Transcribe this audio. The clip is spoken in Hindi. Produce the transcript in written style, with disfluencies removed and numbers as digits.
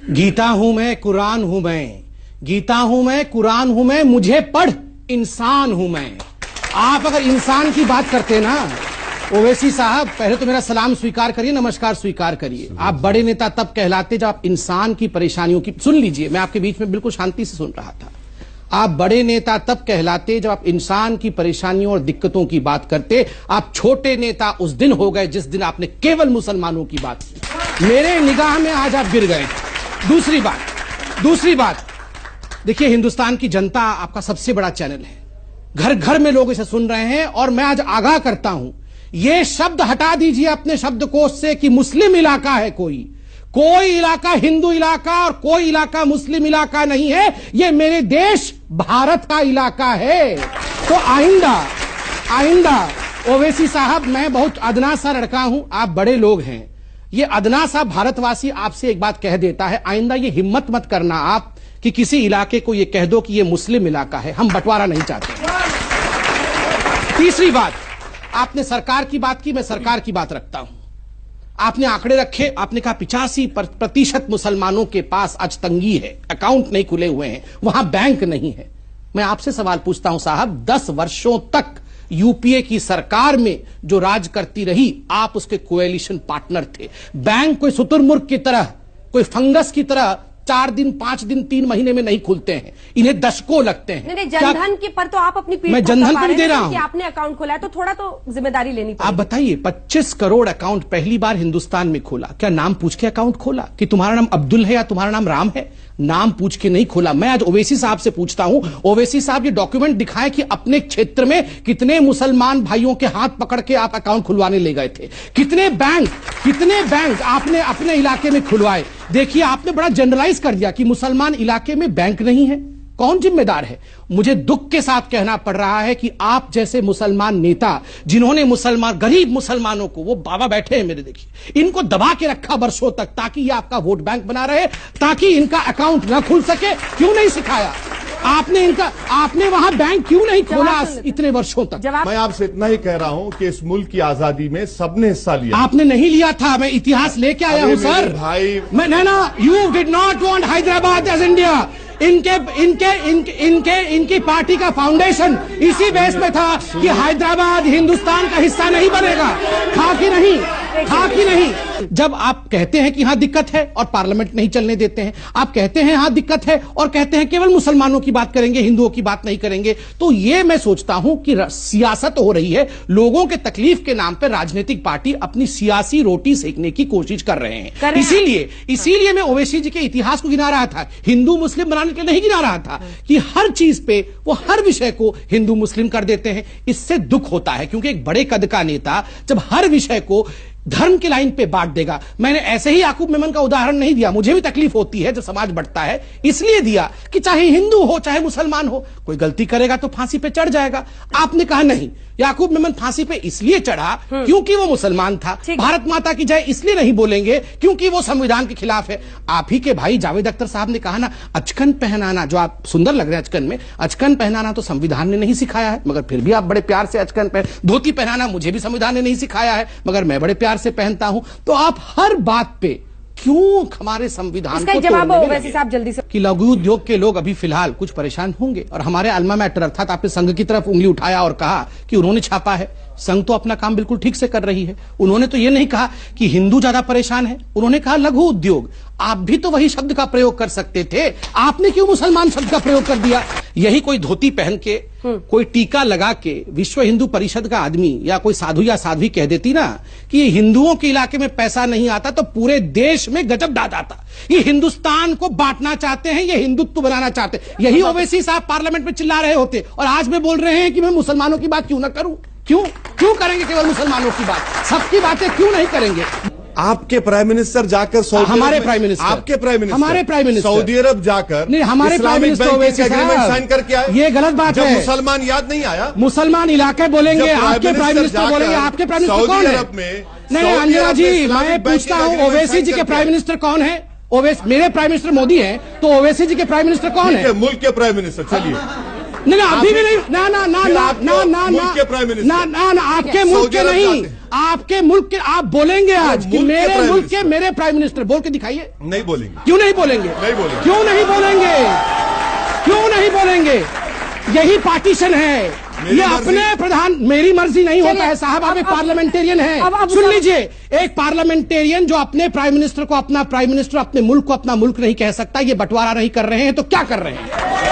गीता हूं मैं, कुरान हूं मैं, गीता हूं मैं, कुरान हूं मैं, मुझे पढ़ इंसान हूं मैं। आप अगर इंसान की बात करते ना ओवैसी साहब, पहले तो मेरा सलाम स्वीकार करिए, नमस्कार स्वीकार करिए। आप बड़े नेता तब कहलाते जब आप इंसान की परेशानियों की, सुन लीजिए, मैं आपके बीच में बिल्कुल शांति से सुन रहा था। आप बड़े नेता तब कहलाते जब आप इंसान की परेशानियों और दिक्कतों की बात करते। आप छोटे नेता उस दिन हो गए जिस दिन आपने केवल मुसलमानों की बात की। मेरे निगाह में आज आप गिर गए। दूसरी बात देखिए, हिंदुस्तान की जनता आपका सबसे बड़ा चैनल है, घर घर में लोग इसे सुन रहे हैं, और मैं आज आगाह करता हूं, यह शब्द हटा दीजिए अपने शब्दकोश से कि मुस्लिम इलाका है। कोई इलाका हिंदू इलाका और कोई इलाका मुस्लिम इलाका नहीं है। यह मेरे देश भारत का इलाका है। तो आइंदा ओवैसी साहब, मैं बहुत अदना सा लड़का हूं, आप बड़े लोग हैं, ये अदना सा भारतवासी आपसे एक बात कह देता है, आइंदा ये हिम्मत मत करना आप कि किसी इलाके को ये कह दो कि ये मुस्लिम इलाका है। हम बंटवारा नहीं चाहते। तीसरी बात, आपने सरकार की बात की, मैं सरकार की बात रखता हूं। आपने आंकड़े रखे, आपने कहा 85% मुसलमानों के पास आज तंगी है, अकाउंट नहीं खुले हुए हैं, वहां बैंक नहीं है। मैं आपसे सवाल पूछता हूं साहब, 10 वर्षों तक यूपीए की सरकार में जो राज करती रही, आप उसके कोएलिशन पार्टनर थे। बैंक कोई शुतुरमुर्ग की तरह, कोई फंगस की तरह 4 दिन 5 दिन 3 महीने में नहीं खुलते हैं, इन्हें दशकों लगते हैं। नहीं, जनधन के पर तो आप अपनी पीठ मैं जनधन पर दे रहा हूं, आपने अकाउंट खोला है तो थोड़ा तो जिम्मेदारी लेनी पड़ेगी। आप बताइए, 25 करोड़ अकाउंट पहली बार हिंदुस्तान में खोला, क्या नाम पूछ के अकाउंट खोला कि तुम्हारा नाम अब्दुल है या तुम्हारा नाम राम है? नाम पूछ के नहीं खोला। मैं आज ओवैसी साहब से पूछता हूं, ओवैसी साहब ये डॉक्यूमेंट दिखाएं कि अपने क्षेत्र में कितने मुसलमान भाइयों के हाथ पकड़ के आप अकाउंट खुलवाने ले गए थे, कितने बैंक आपने अपने इलाके में खुलवाए। देखिए, आपने बड़ा जनरलाइज कर दिया कि मुसलमान इलाके में बैंक नहीं है। कौन जिम्मेदार है? मुझे दुख के साथ कहना पड़ रहा है कि आप जैसे मुसलमान नेता, जिन्होंने गरीब मुसलमानों को, वो बाबा बैठे हैं मेरे, देखिए, इनको दबा के रखा वर्षों तक ताकि ये आपका वोट बैंक बना रहे, ताकि इनका अकाउंट ना खुल सके। क्यों नहीं सिखाया आपने वहां बैंक क्यों नहीं खोला इतने वर्षों तक? मैं आपसे इतना ही कह रहा हूं कि इस मुल्क की आजादी में सबने हिस्सा लिया। आपने नहीं लिया था, मैं इतिहास लेके आया हूं सर भाई। You did not want Hyderabad as India. इनकी पार्टी का फाउंडेशन इसी बेस में था कि हैदराबाद हिंदुस्तान का हिस्सा नहीं बनेगा। था कि नहीं? जब आप कहते हैं कि यहां दिक्कत है और पार्लियामेंट नहीं चलने देते हैं, आप कहते हैं यहां दिक्कत है और कहते हैं केवल मुसलमानों की बात करेंगे, हिंदुओं की बात नहीं करेंगे, तो ये मैं सोचता हूं कि सियासत हो रही है। लोगों के तकलीफ के नाम पर राजनीतिक पार्टी अपनी सियासी रोटी सेकने की कोशिश कर रहे हैं। इसीलिए मैं ओवैसी जी के इतिहास को गिना रहा था, हिंदू मुस्लिम बनाने के लिए नहीं गिना रहा था कि हर चीज पे वो हर विषय को हिंदू मुस्लिम कर देते हैं। इससे दुख होता है, क्योंकि एक बड़े कद का नेता जब हर विषय को धर्म के लाइन पे बांट देगा। मैंने ऐसे ही याकूब मेमन का उदाहरण नहीं दिया, मुझे भी तकलीफ होती है जब समाज बढ़ता है, इसलिए दिया कि चाहे हिंदू हो चाहे मुसलमान हो, कोई गलती करेगा तो फांसी पे चढ़ जाएगा। आपने कहा नहीं, याकूब मेमन फांसी पे इसलिए चढ़ा क्योंकि वो मुसलमान था। भारत माता की जय इसलिए नहीं बोलेंगे क्योंकि वो संविधान के खिलाफ है। आप ही के भाई जावेद अख्तर साहब ने कहा ना, अचकन पहनाना, जो आप सुंदर लग रहे हैं अचकन में, अचकन पहनाना तो संविधान ने नहीं सिखाया है, मगर फिर भी आप बड़े प्यार से अचकन पहन। धोती पहनाना मुझे भी संविधान ने नहीं सिखाया है, मगर मैं बड़े प्यार से पहनता हूं। तो आप हर बात पे क्यों हमारे संविधान को जवाब ओवैसी साहब जल्दी से कि लघु उद्योग के लोग अभी फिलहाल कुछ परेशान होंगे, और हमारे अल्मा मैटर अर्थात आपने संघ की तरफ उंगली उठाया और कहा कि उन्होंने छापा है। संघ तो अपना काम बिल्कुल ठीक से कर रही है। उन्होंने तो यह नहीं कहा कि हिंदू ज्यादा परेशान है, उन्होंने कहा लघु उद्योग। आप भी तो वही शब्द का प्रयोग कर सकते थे, आपने क्यों मुसलमान शब्द का प्रयोग कर दिया? यही कोई धोती पहन के, कोई टीका लगा के विश्व हिंदू परिषद का आदमी या कोई साधु या साध्वी कह देती ना कि हिंदुओं के इलाके में पैसा नहीं आता, तो पूरे देश में गजब डाल जाता। ये हिंदुस्तान को बांटना चाहते हैं, ये हिंदुत्व बनाना चाहते हैं। यही ओवैसी साहब पार्लियामेंट में चिल्ला रहे होते, और आज में बोल रहे हैं कि मैं मुसलमानों की बात क्यों ना करूं। क्यों करेंगे केवल मुसलमानों की बात? सबकी बातें क्यों नहीं करेंगे? आपके प्राइम मिनिस्टर जाकर हमारे प्राइम मिनिस्टर सऊदी अरब जाकर नहीं, हमारे प्राइम मिनिस्टर एग्रीमेंट साइन करके आए। ये गलत बात है। मुसलमान याद नहीं आया? मुसलमान इलाके बोलेंगे, आपके प्राइम मिनिस्टर बोलेंगे। आपके प्राइम मिनिस्टर कौन है? नहीं अंजना जी, मैं पूछता हूँ ओवैसी जी के प्राइम मिनिस्टर कौन है? मेरे प्राइम मिनिस्टर मोदी है, तो ओवैसी जी के प्राइम मिनिस्टर कौन है? मुल्क के प्राइम मिनिस्टर। चलिए, नहीं अभी भी नहीं, ना आपके मुल्क के नहीं, आपके मुल्क के आप बोलेंगे आज कि मुल्क के मेरे प्राइम मुल्क के मिनिस्टर। मेरे प्राइम मिनिस्टर, बोल के दिखाइए। नहीं बोलेंगे। क्यों नहीं बोलेंगे? नहीं बोलेंगे। क्यों नहीं बोलेंगे? क्यों नहीं बोलेंगे? यही पार्टीशन है। ये अपने प्रधान, मेरी मर्जी नहीं होता है साहब, आप एक पार्लियामेंटेरियन है। सुन लीजिए, एक पार्लियामेंटेरियन जो अपने प्राइम मिनिस्टर को अपना प्राइम मिनिस्टर, अपने मुल्क को अपना मुल्क नहीं कह सकता, ये बंटवारा नहीं कर रहे हैं तो क्या कर रहे हैं?